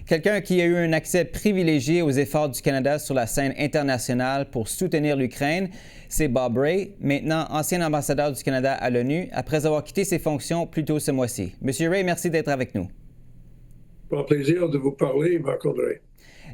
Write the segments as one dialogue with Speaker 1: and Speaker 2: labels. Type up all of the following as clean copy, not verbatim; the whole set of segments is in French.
Speaker 1: Quelqu'un qui a eu un accès privilégié aux efforts du Canada sur la scène internationale pour soutenir l'Ukraine, c'est Bob Rae, maintenant ancien ambassadeur du Canada à l'ONU, après avoir quitté ses fonctions plus tôt ce mois-ci. Monsieur Rae, merci d'être avec nous.
Speaker 2: Un plaisir de vous parler, Marc-André.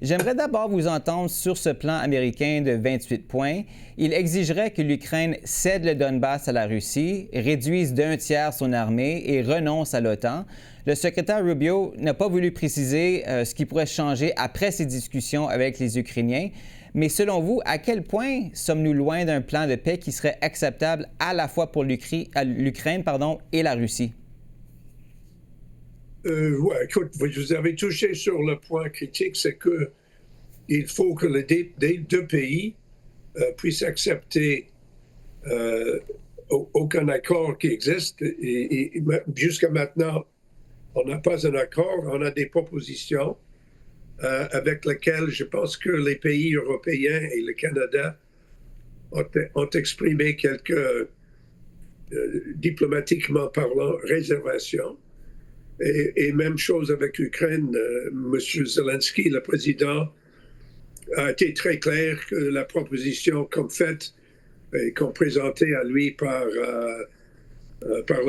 Speaker 1: J'aimerais d'abord vous entendre sur ce plan américain de 28 points. Il exigerait que l'Ukraine cède le Donbass à la Russie, réduise d'un tiers son armée et renonce à l'OTAN. Le secrétaire Rubio n'a pas voulu préciser ce qui pourrait changer après ces discussions avec les Ukrainiens. Mais selon vous, à quel point sommes-nous loin d'un plan de paix qui serait acceptable à la fois pour l'Ukraine et la Russie?
Speaker 2: Ouais, écoute, vous avez touché sur le point critique, c'est que il faut que les deux pays puissent accepter aucun accord qui existe. Et jusqu'à maintenant, on n'a pas un accord, on a des propositions avec lesquelles je pense que les pays européens et le Canada ont exprimé quelques, diplomatiquement parlant, réservations. Et même chose avec l'Ukraine. M. Zelensky, le président, a été très clair que la proposition comme faite et comme présentée à lui par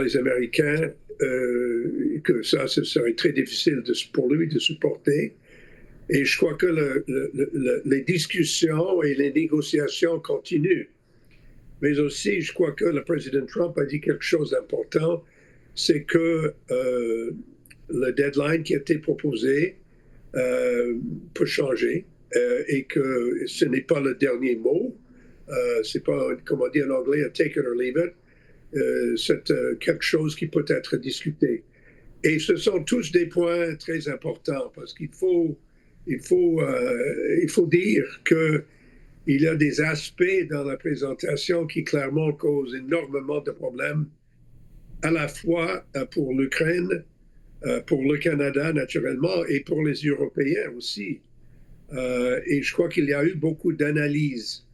Speaker 2: les Américains, que ça, ce serait très difficile pour lui de supporter. Et je crois que les discussions et les négociations continuent. Mais aussi, je crois que le président Trump a dit quelque chose d'important, c'est que le deadline qui a été proposé peut changer et que ce n'est pas le dernier mot. C'est pas, comme on dit en anglais, a take it or leave it. C'est quelque chose qui peut être discuté. Et ce sont tous des points très importants parce qu'il faut dire que il y a des aspects dans la présentation qui clairement causent énormément de problèmes, à la fois pour l'Ukraine, pour le Canada naturellement et pour les Européens aussi. Et je crois qu'il y a eu beaucoup d'analyses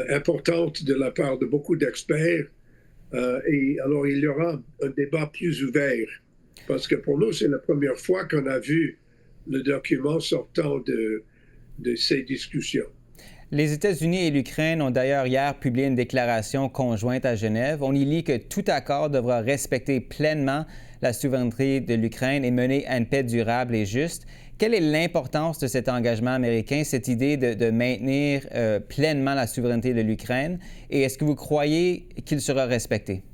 Speaker 2: importantes de la part de beaucoup d'experts. Et alors il y aura un débat plus ouvert. Parce que pour nous, c'est la première fois qu'on a vu le document sortant de ces discussions.
Speaker 1: Les États-Unis et l'Ukraine ont d'ailleurs hier publié une déclaration conjointe à Genève. On y lit que tout accord devra respecter pleinement la souveraineté de l'Ukraine et mener à une paix durable et juste. Quelle est l'importance de cet engagement américain, cette idée de maintenir pleinement la souveraineté de l'Ukraine? Et est-ce que vous croyez qu'il sera respecté?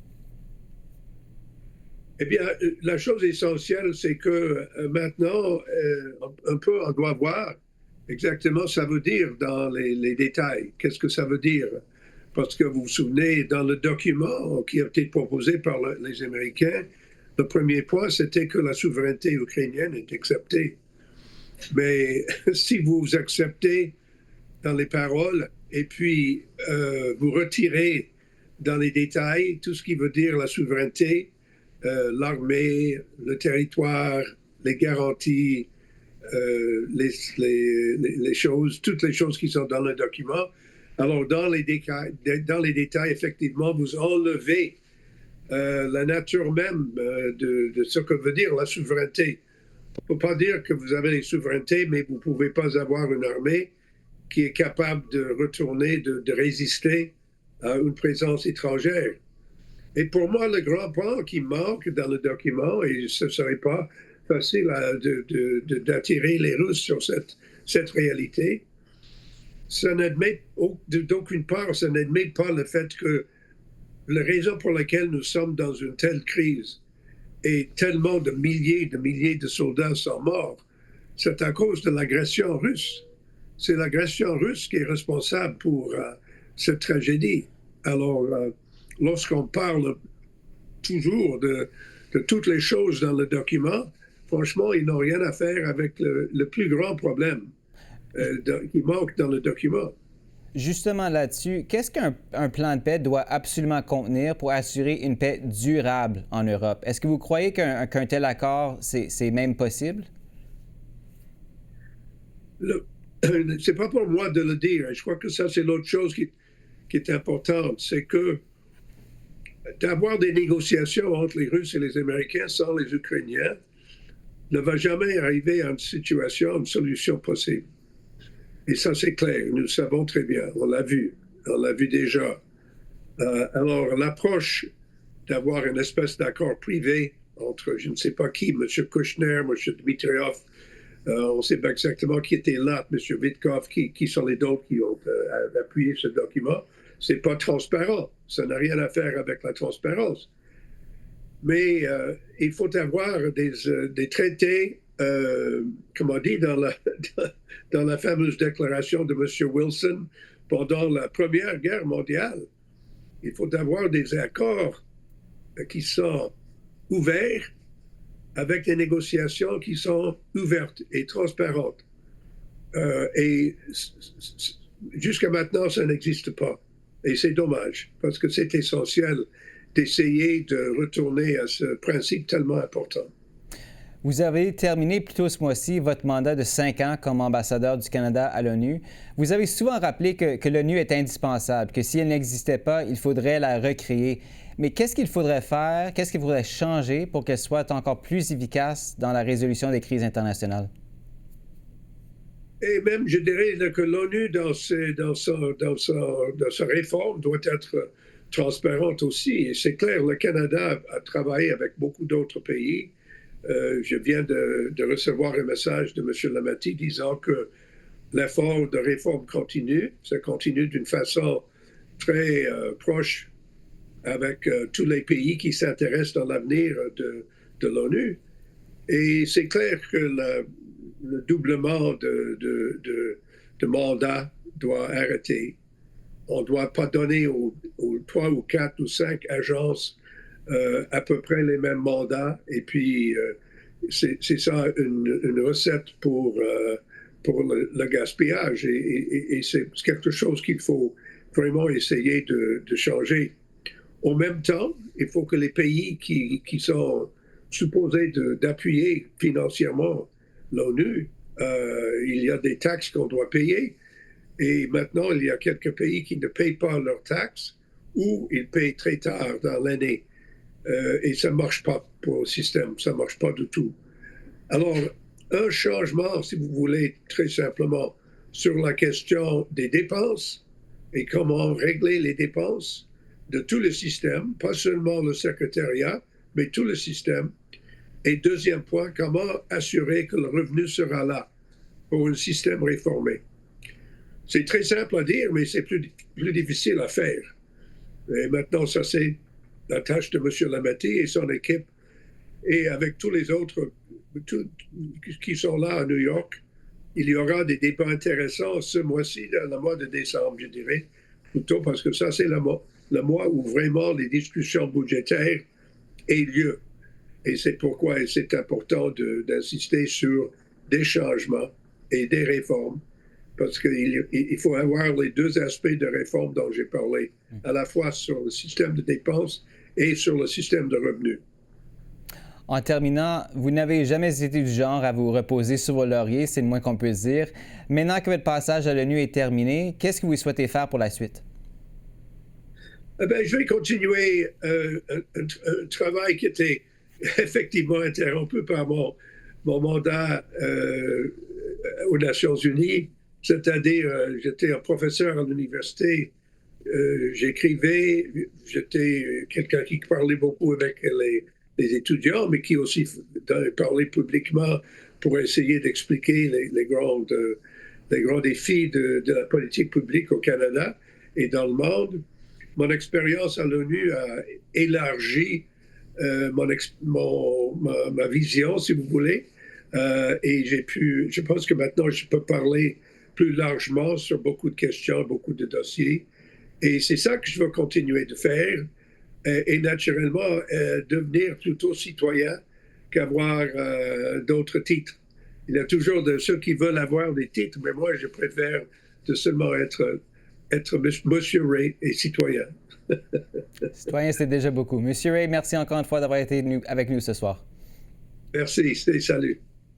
Speaker 2: Eh bien, la chose essentielle, c'est que maintenant, un peu, on doit voir exactement ça veut dire dans les détails. Qu'est-ce que ça veut dire? Parce que vous vous souvenez, dans le document qui a été proposé par les Américains, le premier point, c'était que la souveraineté ukrainienne est acceptée. Mais si vous acceptez dans les paroles et puis vous retirez dans les détails tout ce qui veut dire la souveraineté, l'armée, le territoire, les garanties, les choses, toutes les choses qui sont dans le document. Alors, dans les détails, effectivement, vous enlevez la nature même de ce que veut dire la souveraineté. On ne peut pas dire que vous avez les souverainetés, mais vous ne pouvez pas avoir une armée qui est capable de retourner, de résister à une présence étrangère. Et pour moi, le grand point qui manque dans le document, et ce ne serait pas facile d'attirer les Russes sur cette réalité, ça n'admet d'aucune part, ça n'admet pas le fait que la raison pour laquelle nous sommes dans une telle crise et tellement de milliers de soldats sont morts, c'est à cause de l'agression russe. C'est l'agression russe qui est responsable pour cette tragédie. Alors, lorsqu'on parle toujours de toutes les choses dans le document, franchement, ils n'ont rien à faire avec le plus grand problème qui manque dans le document.
Speaker 1: Justement là-dessus, qu'est-ce qu'un plan de paix doit absolument contenir pour assurer une paix durable en Europe? Est-ce que vous croyez qu'un tel accord, c'est même possible?
Speaker 2: C'est pas pour moi de le dire. Je crois que ça, c'est l'autre chose qui est importante. C'est que d'avoir des négociations entre les Russes et les Américains sans les Ukrainiens, ne va jamais arriver à une situation, une solution possible. Et ça, c'est clair. Nous le savons très bien. On l'a vu. On l'a vu déjà. Alors, l'approche d'avoir une espèce d'accord privé entre je ne sais pas qui, M. Kushner, M. Dmitriev, on ne sait pas exactement qui était là, M. Witkov, qui sont les autres qui ont appuyé ce document. Ce n'est pas transparent. Ça n'a rien à faire avec la transparence. Mais il faut avoir des traités, comme on dit dans la fameuse déclaration de M. Wilson pendant la Première Guerre mondiale. Il faut avoir des accords qui sont ouverts avec des négociations qui sont ouvertes et transparentes. Et jusqu'à maintenant, ça n'existe pas. Et c'est dommage, parce que c'est essentiel d'essayer de retourner à ce principe tellement important.
Speaker 1: Vous avez terminé plus tôt ce mois-ci votre mandat de 5 ans comme ambassadeur du Canada à l'ONU. Vous avez souvent rappelé que l'ONU est indispensable, que si elle n'existait pas, il faudrait la recréer. Mais qu'est-ce qu'il faudrait faire, qu'est-ce qu'il faudrait changer pour qu'elle soit encore plus efficace dans la résolution des crises internationales?
Speaker 2: Et même, je dirais que l'ONU, dans sa réforme, doit être transparente aussi. Et c'est clair, le Canada a travaillé avec beaucoup d'autres pays. Je viens de recevoir un message de M. Lametti disant que l'effort de réforme continue. Ça continue d'une façon très proche avec tous les pays qui s'intéressent dans l'avenir de l'ONU. Et c'est clair que le doublement de mandat doit arrêter. On ne doit pas donner aux 3 ou 4 ou 5 agences à peu près les mêmes mandats. Et puis, c'est ça une recette pour le gaspillage. Et c'est quelque chose qu'il faut vraiment essayer de changer. En même temps, il faut que les pays qui sont supposés d'appuyer financièrement l'ONU, il y a des taxes qu'on doit payer. Et maintenant, il y a quelques pays qui ne payent pas leurs taxes ou ils payent très tard dans l'année. Et ça ne marche pas pour le système, ça ne marche pas du tout. Alors, un changement, si vous voulez, très simplement, sur la question des dépenses et comment régler les dépenses de tout le système, pas seulement le secrétariat, mais tout le système. Et deuxième point, comment assurer que le revenu sera là pour un système réformé. C'est très simple à dire, mais c'est plus difficile à faire. Et maintenant, ça, c'est la tâche de M. Lametti et son équipe. Et avec tous les autres qui sont là à New York, il y aura des débats intéressants ce mois-ci, dans le mois de décembre, je dirais, plutôt parce que ça, c'est le mois où vraiment les discussions budgétaires aient lieu. Et c'est pourquoi c'est important d'insister sur des changements et des réformes, parce qu'il faut avoir les deux aspects de réforme dont j'ai parlé, à la fois sur le système de dépenses et sur le système de revenus.
Speaker 1: En terminant, vous n'avez jamais été du genre à vous reposer sur vos lauriers, c'est le moins qu'on puisse dire. Maintenant que votre passage à l'ONU est terminé, qu'est-ce que vous souhaitez faire pour la suite?
Speaker 2: Je vais continuer un travail qui était effectivement interrompu par mon mandat aux Nations Unies, c'est-à-dire j'étais un professeur à l'université, j'écrivais, j'étais quelqu'un qui parlait beaucoup avec les étudiants, mais qui aussi parlait publiquement pour essayer d'expliquer les grands défis de la politique publique au Canada et dans le monde. Mon expérience à l'ONU a élargi ma vision, si vous voulez, et je pense que maintenant, je peux parler plus largement sur beaucoup de questions, beaucoup de dossiers. Et c'est ça que je veux continuer de faire. Et naturellement, devenir plutôt citoyen qu'avoir d'autres titres. Il y a toujours ceux qui veulent avoir des titres, mais moi, je préfère de seulement être Monsieur Ray et citoyen.
Speaker 1: Citoyen, c'est déjà beaucoup. Monsieur Ray, merci encore une fois d'avoir été avec nous ce soir.
Speaker 2: Merci, salut.